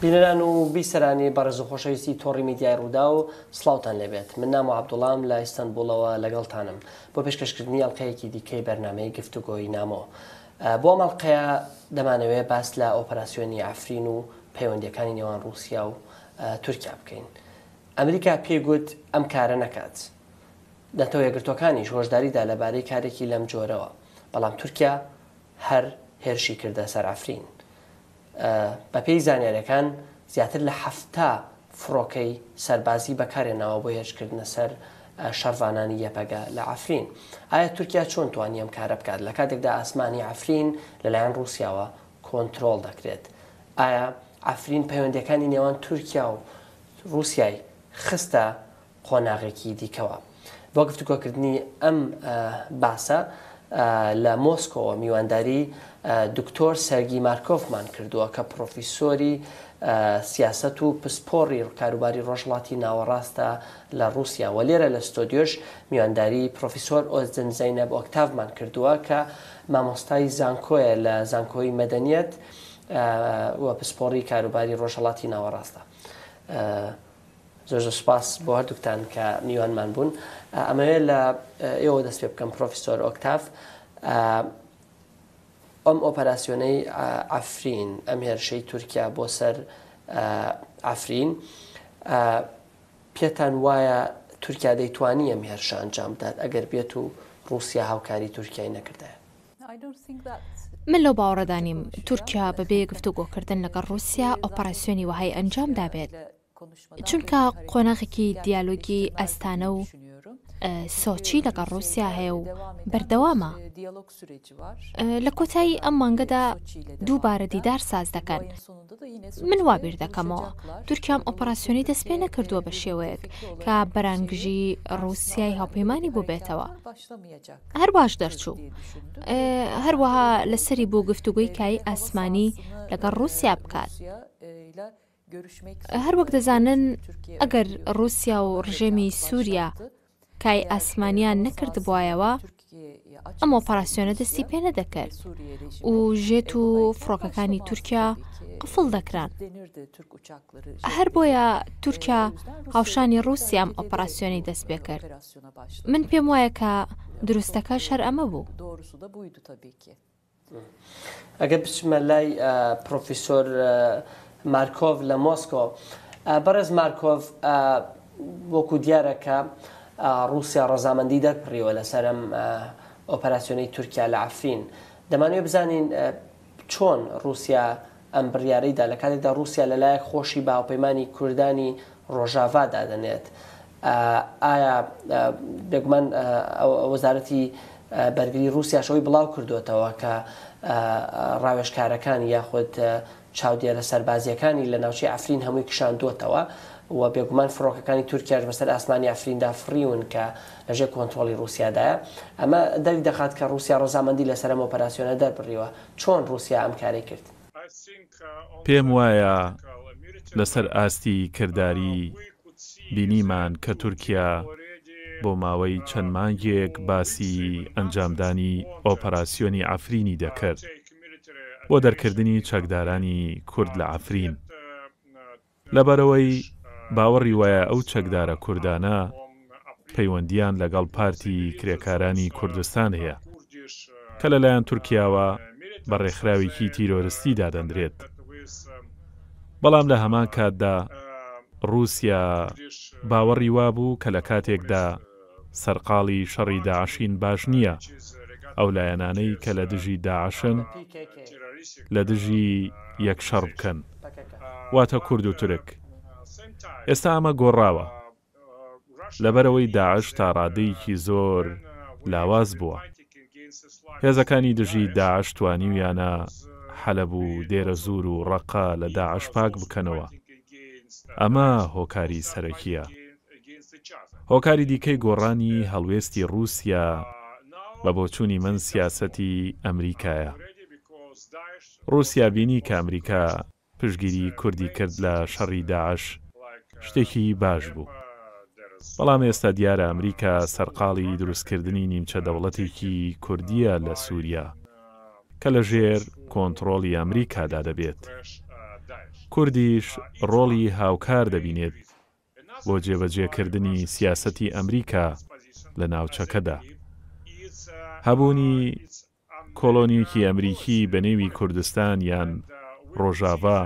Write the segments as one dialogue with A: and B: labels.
A: بینەران و بیسەرانی بەڕێز و خۆشەویستی تۆڕی میدیای ڕوودا و سڵاوتان لێبێت. من نام عەبدوڵام لە ئیستانبوڵەوە لەگەڵتانم بۆ پێشکەشکردنی ئەڵقەیەکی دیکەی بەرنامەی گفتوگۆی نامۆ. بۆ ئەم ئەڵقەیە دەمانەوێت باس لە ئۆپەراسیۆنی ئەفرین و پەیوەندیەکانی نێوان رووسیا و تورکیا بکەین. ئەمریکا پێی گوت ئەم کارە نەکات. دەتەوە یەکگرتوەکانیش هۆشداریدا لەبارەی کارێکی لەم جۆرەوە، بەڵام تورکیا هەر هێرشی کردە سەر ئەفرین. بە پێی زانیاریەکان زیاتر لە 7 فڕۆکەی سەربازی بەکارێناوە بۆ هێرشکردنە سەر شەڕوانانی یەپەگە لە ئەفرین. ئایا تورکیا چۆن توانی ئەم کارە بکات لە کاتێکدا ئاسمانی ئەفرین لەلایەن رووسیاوە کۆنتترۆل دەکرێت؟ ئایا ئەفرین پەیوەندیەکانی نێوان تورکیا و رووسیای خستە قۆناغێکی دیکەوە؟ بۆ گفتوگۆکردنی ئەم باسە لە مۆسکۆوە میوانداری دکتۆر سەرگی مارکۆفمان کردووە کە پرۆفیسۆری سیاست و پسپۆڕی کاروباری ڕۆژهەڵاتی ناوەڕاستە لە رووسیا و لێرە لە ستۆدیۆش میوانداری پرۆفیسۆر ئۆزدن زەینەب ئۆکتاڤمان کردووە کە مامۆستای زانکۆیە لە زانکۆی مەدەنیەت و پسپۆڕی کاروباری ڕۆژهەڵاتی ناوەڕاستە. زۆر سوپاس بۆ هەردووکتان کە میوانمان بوون. ئەمەوێت لە ئێوە دەست پێ بکەم پرۆفیسۆر ئۆکتاڤ، ئەم ئۆپەراسیۆنەی ئەفرین، ئەم هێرشەی تورکیا بۆ سەر ئەفرین، پێتان وایە تورکیا دەیتوانی ئەم هێرشە ئەنجام بدات ئەگەر بێت و رووسیا هاوکاری تورکیای نەکردایە؟
B: من لەو باوەڕەدانیم تورکیا بەبێ گفتوگۆکردن لەگەڵ رووسیا ئۆپەراسیۆنی وەهای ئەنجام دابێت، چونکە قۆناغێکی دیالۆگی ئەستانە و سۆچی لەگەڵ رووسیا هەیە و بەردەوامە. لە کۆتایی ئەم مانگەدا دووبارە دیدار ساز دەکەن. من وابیر دەکەمەوە تورکیام ئۆپەراسیۆنی دەست پێ نەکردووە بە شێوەیەک کە بەرانگژی رووسیای هاوپەیمانی بوو بێتەوە. هەر باش دەرچوو. هەروەها لەسەری بۆ گفتوگۆی کای ئاسمانی لەگەڵ رووسیا بکات. هەر وەک دەزانن ئەگەر رووسیا و ڕژێمی سووریا کای ئاسمانیان نەکرد بوایەوە ئەم ئۆپەراسیۆنە دەستی پێ نەدەکرد و ژێت و فڕۆکەکانی تورکیا قفڵ دەکران. هەر بۆیە تورکیا هاوشانی رووسیا ئەم ئۆپەراسیۆنی دەست پێ کرد. من پێم وایە کە دروستەکە شەر ئەمە بوو.
A: ئەگەر بچمە لای پرۆفیسۆر مارکۆڤ لە مۆسکۆ، بەڕێز مارکۆڤ، وەکو دیارە کە رووسیا ڕەزامەندی دەرپڕیوە لەسەر ئەم ئۆپەراسیۆنەی تورکیا لە ئەفرین. دەمانوێت بزانین چۆن رووسیا ئەم بڕیارەیدا لە کاتێکدا رووسیا لەلایەک خۆشی باوپەیمانی کوردانی ڕۆژاوا دادەنێت. ئایا بێگومان وەزارەتی بەرگری رووسیا شەوەی بڵاو کردوێتەوە کە ڕاوێژکارەکانی یاخود چاودێرە سەربازیەکانی لە ناوچەی ئەفرین هەمووی کشاندوتەوە و بێگومان فڕۆکەکانی تورکیاش بەسەر ئاسمانی ئەفریندا فڕیون کە لەژێر کۆنتترۆلی رووسیادایە. ئەمە دەری دەخات کە رووسیا ڕەزامەندی لەسەر ئەم ئۆپەراسیۆنە دەربڕیوە. چۆن رووسیا ئەم کارەی کرد؟
C: پێم وایە لەسەر ئاستی کردداری بینیمان کە تورکیا بۆ ماوەی چەند مانگێک باسی ئەنجامدانی ئۆپەراسیۆنی ئەفرینی دەکرد بۆ دەرکردنی چەکدارانی کورد لە ئەفرین. لەبەرەوەی باوەڕی وایە ئەو چەکدارە کوردانە پەیوەندیان لەگەڵ پارتی کرێکارانی کوردستان هەیە کە لەلایەن تورکیاوە بە ڕێکخراوێکی تیرۆریستی دادەنرێت. بەڵام لە هەمان کاتدا رووسیا باوەڕی وابوو کە لە کاتێکدا سەرقاڵی شەڕی داعشین باش نییە ئەو لایەنانەی کە لە دژی داعشن لە دژی یەک شەڕ بکەن، واتە کورد و تورک. ئێستا ئەمە گۆڕاوە لەبەرەوەی داعش تا ڕادەیەکی زۆر لاواز بووە. هێزەکانی دژی داعش توانیویانە حەلەب و دێرە زور و ڕەقا لە داعش پاک بکەنەوە. ئەمە هۆکاری سەرەکیە. هۆکاری دیکەی گۆڕانی هەڵوێستی رووسیا بە بۆچوونی من سیاسەتی ئەمریکایە. رووسیا بینی کە ئەمریکا پشگیری کوردی کرد لە شەڕی داعش شتێکی باش بوو. بەڵام ئێستا دیارە ئەمریکا سەرقاڵی دروستکردنی نیمچە دەوڵەتێکی کوردیە لە سووریا کە لە ژێر کۆنتترۆڵی ئەمریکادا دەبێت. کوردیش ڕۆڵی هاوکار دەبینێت بۆ جێبەجێکردنی سیاسەتی ئەمریکا لە ناوچەکەدا. هەبوونی کۆلۆنیەکی ئەمریکی بە نێوی کوردستان یان ڕۆژاوا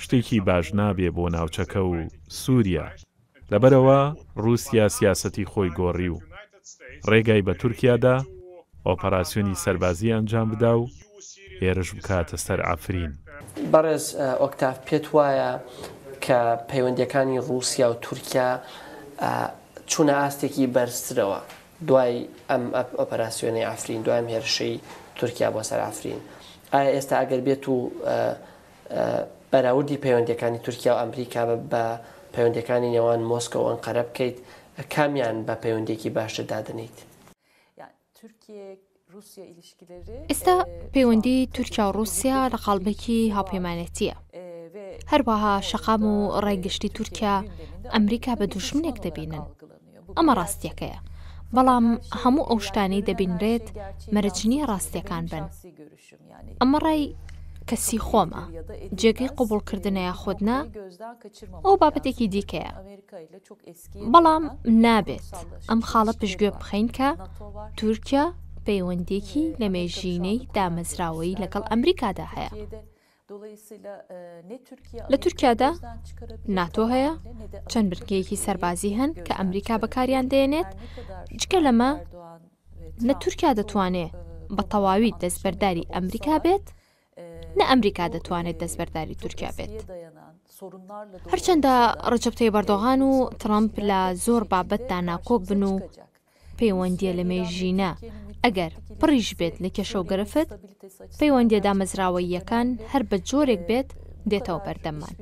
C: شتێکی باش نابێ بۆ ناوچەکە و سووریا. لەبەرەوە رووسیا سیاسەتی خۆی گۆڕی و ڕێگای بە تورکیادا ئۆپەراسیۆنی سەربازی ئەنجام بدا و هێرش بکاتە سەر ئافرین.
A: بەڕێز ئۆکتاف پێت وایە کە پەیوەندیەکانی رووسیا و تورکیا چوونە ئاستێکی بەرزترەوە دوای ئەم ئۆپەراسیۆنی ئافرین، دوای ئەم هێرشەی تورکیا بۆ سەر ئافرین. ئایا ئێستا ئەگەر بێت و بەراوردی پەیوەندیەکانی تورکیا و ئەمریکا بە پەیوەندیەکانی نێوان مۆسکۆ و ئەنقەرە بکەیت، کامیان بە پەیوەندێکی باشتر دادنیت؟
B: ئێستا پەیوەندی تورکیا و رووسیا لە قەڵبێکی هاوپەیمانێتیە. هەروەها شەقام و ڕێگەشتی تورکیا ئەمریکا بە دوژمنێک دەبینن. ئەمە ڕاستیەکەیە، بەڵام هەموو ئەو شتانی دەبینرێت مەرجنیە ڕاستیەکان بن. ئەمە ڕای کەسی خۆمە، جێگەی قوبوڵکردنەیە خۆدنا ئەو بابەتێکی دیکەیە، بەڵام نابێت ئەم خاڵە پشتگوێ بخەین کە تورکیا پەیوەندێکی لە مێژینەی دامەزراوەی لەگەڵ ئەمریکادا هەیە. لە تورکیادا ناتۆ هەیە، چەند بنکەیەکی سەربازی هەن کە ئەمریکا بەکاریان دێنێت. جگە لەمە نە تورکیا دەتوانێت بە تەواوی دەستبەرداری ئەمریکا بێت، نە ئەمریکا دەتوانێت دەستبەرداری تورکیا بێت. هەرچەندە ڕەجەب تەیب ئەردۆغان و ترامپ لە زۆر بابەتدا ناکۆک بن و پەیوەندیە لە مێژینە ئەگەر پڕیش بێت لە کێشە و گرفت، پەیوەندیە دامەزراوەییەکان هەر بە جۆرێک بێت دێتەوە بەردەمان.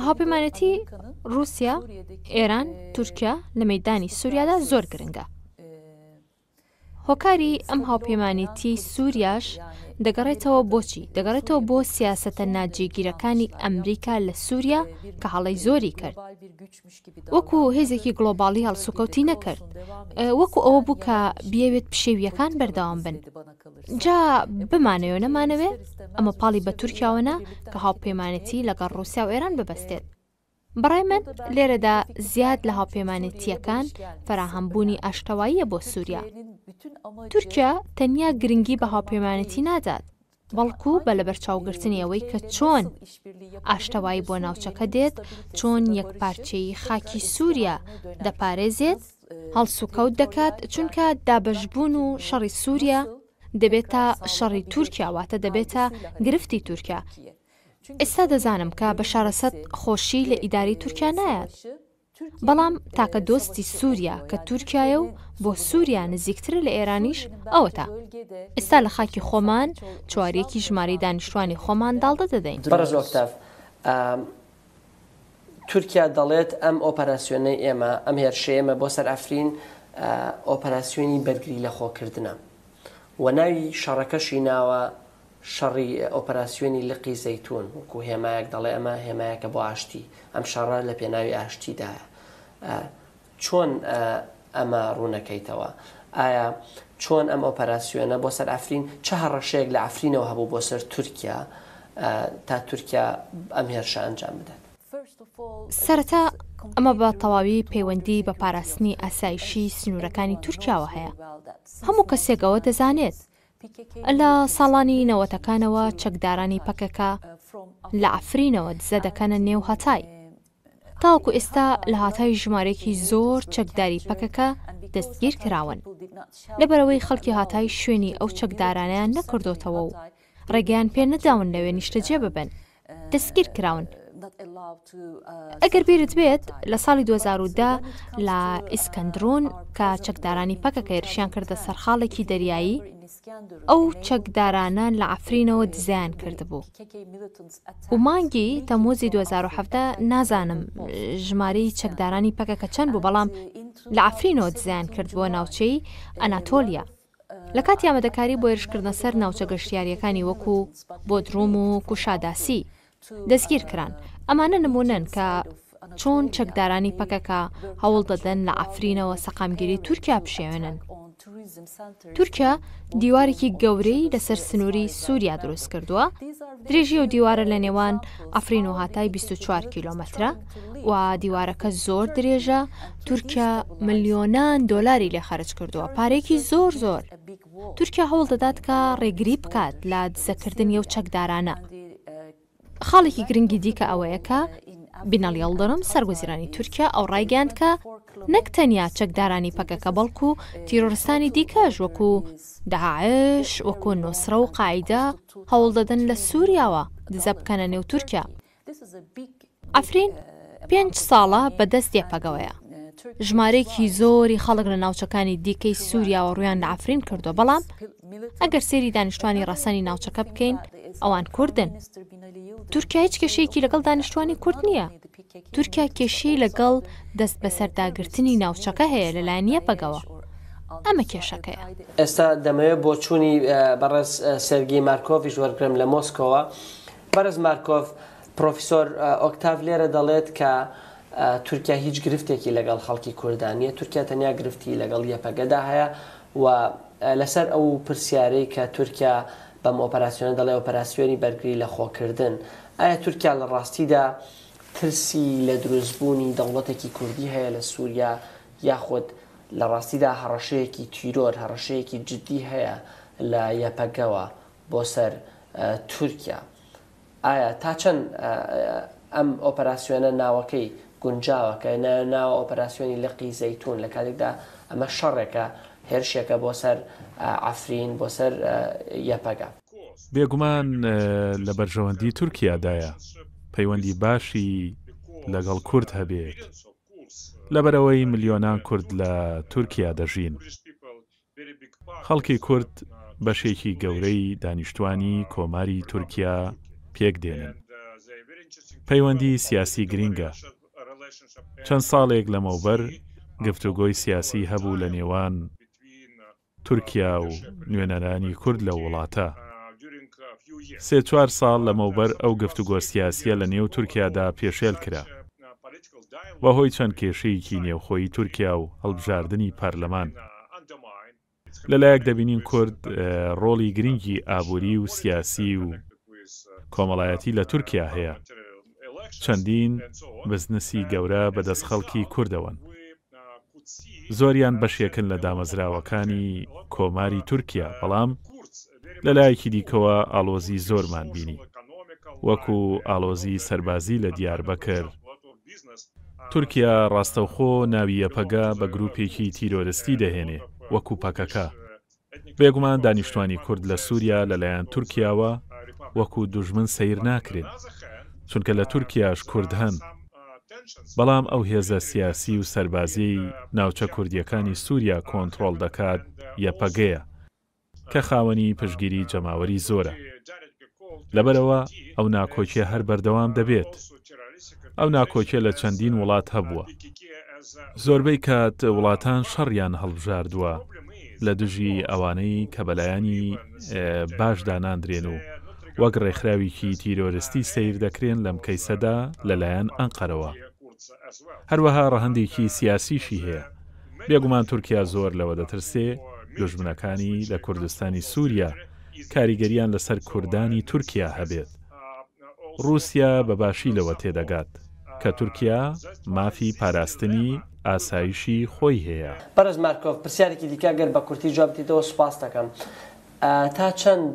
B: هاوپەیمانێتی رووسیا، ئێران، تورکیا لە مەیدانی سووریادا زۆر گرنگە. هۆکاری ئەم هاوپەیمانێتی سووریاش دەگەڕێتەوە بۆچی؟ دەگەڕێتەوە بۆ سیاسەتە ناجێگیرەکانی ئەمریکا لە سووریا کە هەڵەی زۆری کرد. وەکو هێزێکی گلۆباڵی هەڵسوکەوتی نەکرد، وەکو ئەوە بوو کە بیاوێت پشێویەکان بەردەوام بن. جا بمانەوە نەمانەوێ ئەمە پاڵی بە تورکیاوەنە کە هاوپەیمانێتی لەگەڵ رووسیا و ئێران ببەستێت. بەڕای من لێرەدا زیاد لە هاوپەیمانێتیەکان فراهەمبوونی ئاشتەواییە بۆ سووریا. تورکیا تەنیا گرنگی بە هاوپەیمانێتی نادات، بەڵکو بە لەبەرچاوگرتنی ئەوەی کە چۆن ئاشتەوایی بۆ ناوچەکە دێت، چۆن یەکپارچەی خاکی سووریا دەپارێزێت، هەڵسوکەوت دەکات، چونکە دابەشبوون و شەڕی سووریا دەبێتە شەڕی تورکیا، واتە دەبێتە گرفتی تورکیا. ئێستا دەزانم کە بە شارەسەد خۆشی لە ئیداری تورکیا نایات، بەڵام تاکە دۆستی سووریا کە تورکایە و بۆ سووریا نزیکترە لە ئێرانیش ئەوەتە. ئێستا لە خاکی خۆمان چوارەیەکی ژمارەی دانیشتوانی خۆمان داڵدە دەدەین.
A: بەڕێز ئۆکتاف، تورکیا دەڵێت ئەم ئۆپەراسیۆنەی ئێمە، ئەم هێرشەی ئێمە بۆ سەر ئەفرین ئۆپەراسیۆنی بەرگری لە خۆکردنە و ناوی شەڕەکەشی ناوە شەڕی ئۆپەراسیۆنی لقی زەیتون، وەکو هێمایەک دەڵێ ئەمە هێمایەکە بۆ ئاشتی، ئەم شەڕە لە پێناوی ئاشتیدایە. چۆن ئەمە ڕوونەکەیتەوە؟ ئایا چۆن ئەم ئۆپەراسیۆنە بۆ سەر ئەفرین چه هەڕەشەیەک لە ئەفرینەوە هەبوو بۆ سەر تورکیا تا تورکیا ئەم هێرشە ئەنجام بدات؟
B: سەرەتا ئەمە بە تەواوی پەیوەندی بە پاراستنی ئاسایشی سنوورەکانی تورکیاوە هەیە. هەموو کەسێکەوە دەزانێت لە ساڵانی نەوەتەکانەوە چەکدارانی پەکەکە لە ئەفرینەوە دزە دەکەنە نێو هەتای. تاوەکو ئێستا لە هاتای ژمارەیەکی زۆر چەکداری پەکەکە دەستگیر کراون، لەبەرەوەی خەڵکی هاتای شوێنی ئەو چەکدارانیان نەکردوتەوە و ڕێگەیان پێ نەداون لەوێ نیشتەجێ ببن، دەستگیر کراون. ئەگەر بیرت بێت لە ساڵی 2010 لە ئیسکەندرۆن کە چەکدارانی پەکەکە هێرشیان کردە سەرخاڵێکی دەریایی، ئەو چەکدارانە لە ئەفرینەوە دزیان کردبوو. و مانگی تەمووزی 2017 نازانم ژمارەی چەکدارانی پەکەکە چەند بوو، بەڵام لە ئەفرینەوە دزیان کرد بۆ ناوچەی ئەناتۆلیا. لە کاتی ئامادەکاری بۆ هێرشکردنە سەر ناوچە گەشتیاریەکانی وەکو بۆدروم و کوشاداسی دەستگیر کران. ئەمانە نمونەن کە چۆن چەکدارانی پەکەکە هەوڵ دەدەن لە ئەفرینەوە سەقامگیری تورکیا بشێوێنن. تورکیا دیوارێکی گەورەی لەسەر سنووری سووریا دروست کردووە. درێژی و دیوارە لە نێوان ئەفرین و هاتای 24 کیلۆمەترە و دیوارەکە زۆر درێژە. تورکیا ملیۆنان دۆلاری لێ خەرج کردووە، پارێکی زۆر. تورکیا هەوڵ دەدات کە ڕێگری بکات لە دزەکردنی و چەکدارانە. خاڵێکی گرنگی دیکە ئەوەیە کە بیناڵ یەڵدرم سەرگوزیرانی تورکیا ئەو ڕایگەاند کە نەک تەنیا چەکدارانی پەکەکە بەڵکو تیرۆریستانی دیکەش وەکو داعش، وەکو نوسرە و قاعیدە هەوڵ دەدەن لە سووریاوە دزە بکەنە نێو تورکیا. ئەفرین 5 ساڵە بەدەست یەپەگەوەیە. ژمارەیەکی زۆری خەڵک لە ناوچەکانی دیکەی سووریاوە ڕویان لە ئەفرین کردووە، بەڵام ئەگەر سێری دانیشتوانی ڕەسەنی ناوچەکە بکەین ئەوان کوردن. تورکیا هیچ کێشەیەکی لەگەڵ دانیشتوانی کورد نییە. تورکیا کێشەی لەگەڵ دەست بەسەرداگرتنی ناوچەکە هەیە لەلایەن یەپەگەوە. ئەمە کێشەکەیە.
A: ئێستا دەمەوێت بۆ چوونی بەڕێز سێرگی مارکۆڤیش وەرگرم لە مۆسکۆوە. بەڕێز مارکۆڤ، پرۆفیسۆر ئۆکتاڤ لێرە دەڵێت کە تورکیا هیچ گرفتێکی لەگەڵ خەڵکی کوردانیە. تورکیا تەنیا گرفتی لەگەڵ یەپەگەدا هەیە و لەسەر ئەو پرسیارەی کە تورکیا بەم ئۆپەراسیۆنە دەڵێ ئۆپەراسیۆنی بەرگری لە خۆکردن، ئایا تورکیا لە ڕاستیدا ترسی لە دروستبوونی دەوڵەتێکی کوردی هەیە لە سووریا، یاخود لە ڕاستیدا هەڕەشەیەکی تیرۆر، هەڕەشەیەکی جدی هەیە لە یەپەگەوە بۆ سەر تورکیا؟ ئایا تا چەند ئەم ئۆپەراسیۆنە ناوەکەی گونجاوە کە ناوە ئۆپەراسیۆنی لقی زەیتون لە کاتێکدا ئەمە شەڕێکە، هێرشێکە بۆ سەر ئەفرین، بۆ سەر یەپەگە؟
C: بێگومان لە بەرژەوەندی تورکیادایە پەیوەندی باشی لەگەڵ کورد هەبێت، لەبەرەوەی ملیۆنان کورد لە تورکیا دەژین. خەڵکی کورد بەشێکی گەورەی دانیشتوانی کۆماری تورکیا پێک دێنن. پەیوەندی سیاسی گرینگە. چەند ساڵێک لەمەوبەر گفتوگۆی سیاسی هەبوو لە نێوان تورکیا و نوێنەرانی کورد لە وڵاتە. 3-4 ساڵ لەمەوبەر ئەو گفتوگۆ سیاسیە لە نێو تورکیادا پێشێل کرا و هۆی چەند کێشەیەکی نێوخۆی تورکیا و هەڵبژاردننی پارلەمان. لەلایەک دەبینین کورد ڕۆڵی گرنگی ئابووری و سیاسی و کۆمەڵایەتی لە تورکیا هەیە. چەندین بزنسی گەورە بەدەست خەڵکی کوردەوەن. زۆریان بەشێکن لە دامەزراوەکانی کۆماری تورکیا، بەڵام لەلایەکی دیکەوە ئاڵۆزی زۆرمان بینی، وەکو ئاڵۆزی سەربازی لە دیاربەکر. تورکیا ڕاستەوخۆ ناوی یەپەگە بە گروپێکی تیرۆریستی دەهێنێ وەکو پەکەکە. بێگومان دانیشتوانی کورد لە سووریا لەلایەن تورکیاوە وەکو دوژمن سەیر ناکرێن، چونکە لە تورکیاش کورد هەن، بەڵام ئەو هێزە سیاسی و سەربازی ناوچە کوردیەکانی سووریا کۆنتڕۆڵ دەکات یەپەگەیە کە خاوەنی پشگیری جەماوەری زۆرە. لەبەرەوە ئەو ناکۆکیە هەر بەردەوام دەبێت. ئەو ناکۆکیە لە چەندین وڵات هەبووە. زۆربەی کات وڵاتان شەڕیان هەڵبژاردووە لە دژی ئەوانەی کە بەلایانی باش داناندرێن و وەک ڕێکخراوێکی تیرۆریستی سیر دەکرێن لەم کەیسەدا لەلایەن ئەنقەرەوە. هەروەها ڕەهەندێکی سیاسیشی هەیە. بێگومان تورکیا زۆر لەوە دەترسێ دوژمنەکانی لە کوردستانی سووریا کاریگەریان لەسەر کوردانی تورکیا هەبێت. رووسیا بەباشی لەوە تێدەگات کە تورکیا مافی پاراستنی ئاسایشی خۆی هەیە.
A: بەڕێز مارکۆڤ، پرسیارێکی دیکە گەر بە کورتی جواب بدیتەوە سوپاس دەکەم. تا چەند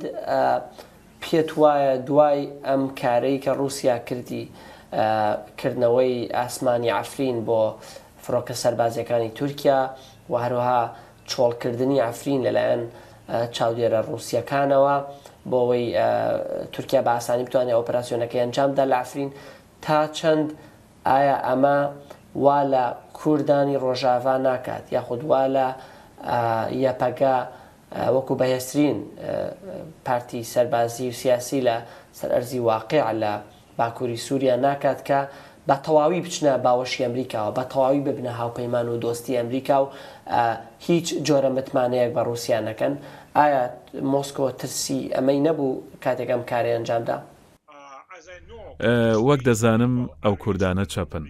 A: پێت وایە دوای ئەم کارەی کە رووسیا کردی، کردنەوەی ئاسمانی ئەفرین بۆ فڕۆکە سەربازیەکانی تورکیا و هەروەها چۆڵکردنی ئەفرین لەلایەن چاودێرە رووسیەکانەوە بۆ ئەوەی تورکیا بە ئاسانی بتوانێت ئۆپەراسیۆنەکەی ئەنجامدا لە ئەفرین، تا چەند ئایا ئەمە وا لە کوردانی ڕۆژاوا ناکات، یاخود وا لە یەپەگا وەکو بەهێزترین پارتی سەربازی و سیاسی لە سەرئەرزی واقع لە باکووری سووریا ناکات کە بە تەواوی بچنە باوەشی ئەمریکاوە، بە تەواوی ببنە هاوپەیمان و دۆستی ئەمریکا و هیچ جۆرە متمانەیەک بە رووسیا نەکەن؟ ئایا مۆسکۆ ترسی ئەمەی نەبوو کاتێک ئەم کارێ ئەنجامدا؟
C: وەک دەزانم ئەو کوردانە چەپن.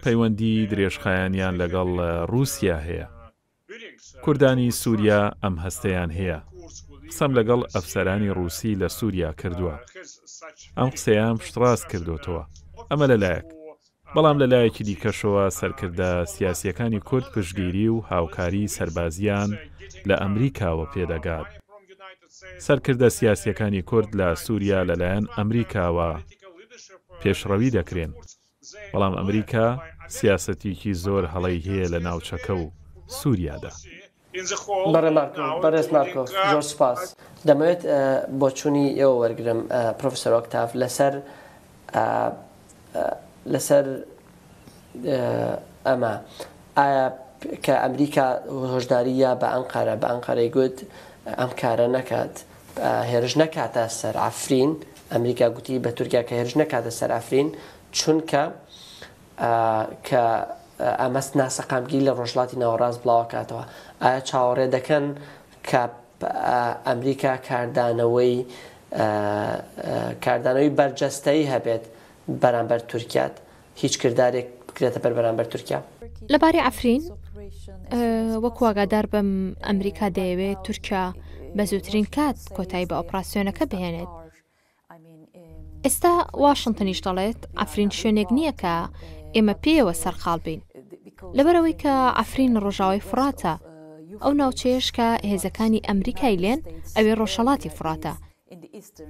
C: پەیوەندی درێژخایانیان لەگەڵ رووسیا هەیە. کوردانی سووریا ئەم هەستەیان هەیە. قسەم لەگەڵ ئەفسەرانی ڕووسی لە سووریا کردووە. ئەم قسەیان پشتڕاست کردوتەوە. ئەمە لەلایەک. بەڵام لەلایەکی دیکەشەوە سەرکردە سیاسیەکانی کورد پشتگیری و هاوکاری سەربازیان لە ئەمریکاوە پێدەگات. سەرکردە سیاسیەکانی کورد لە سووریا لەلایەن ئەمریکاوە پێشڕەوی دەکرێن. بەڵام ئەمریکا سیاسەتێکی زۆر هەڵەی هەیە لە ناوچەکە و سووریادا.
A: بەڕێز مارکۆف زۆر سپاس. دەمەوێت بۆ چوونی ئێوە وەرگرم پرۆفسەر ئۆکتاف لەسەر ئەمە ئایا کە ئەمریکا هۆشداریە بە ئەنقەرەی گوت ئەم کارە نەکات هێرش نەکاتە سەر ئەفرین. ئەمریکا گوتی بە تورکیا کە هێرش نەکاتە سەر ئەفرین چونکە کە ئەمەست ناسەقامگی لە ڕۆژهەڵاتی ناوەڕاست بڵاوکاتەوە. ئایا چاوەڕێ دەکەن کە ئەمریکا کاردانەوەی بەرجەستەیی هەبێت بەرامبەر تورکیات هیچ کردارێک بکرێتە بەرامبەر تورکیا؟
B: لەبارەی ئەفرین وەکو ئاگادار بەم ئەمریکا دەیەوێت تورکیا بە زووترین کات کۆتایی بە ئۆپراسیۆنەکە بهێنێت. ئێستا واشنتنیش دەڵێت ئەفرین شوێنێک نییە کە ئێمە پێیەوە سەرخاڵ بین لەبەرەوەی کە ئەفرین ڕۆژاوی فراتە ئەو ناوچەیەش کە هێزەکانی ئەمریکای لێن ئەوێ ڕۆژهەڵاتی فراتە.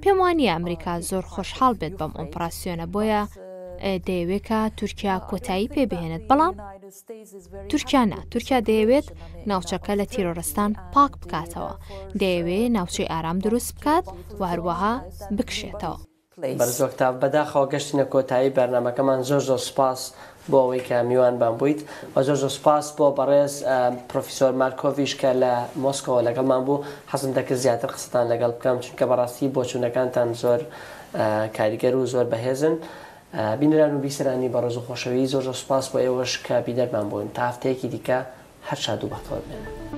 B: پێم وانییە ئەمریکا زۆر خۆشحاڵ بێت بەم ئۆپراسیۆنە بۆیە دەیەوێت کە تورکیا کۆتایی پێ بهێنێت. بەڵام تورکیا دەیەوێت ناوچەکە لە تیرۆرستان پاک بکاتەوە. دەیەوێت ناوچەی ئارام دروست بکات و هەروەها بکشێتەوە.
A: بەرز ئۆکتاف بەداخەوە گەشتینە کۆتایی بەرنامەکەمان زۆر سوپاس بۆ ئەوەی کە میوانبان بوویت و زۆر سوپاس بۆ بەڕێز پرۆفیسۆر مارکۆڤیش کە لە مۆسکۆوە لەگەڵمان بوو. حەزم دەکرد زیاتر قسەتان لەگەڵ بکەم چونکە بەڕاستی بۆچوونەکانتان زۆر کاریگەر و زۆر بەهێزن. بینەران و بیسەرانی بەڕێز و خۆشەویی زۆر سوپاس بۆ ئێوەش کە بیدەرمان بوون تا هەفتەیەکی دیکە هەر شاد و بەختەوە بێن.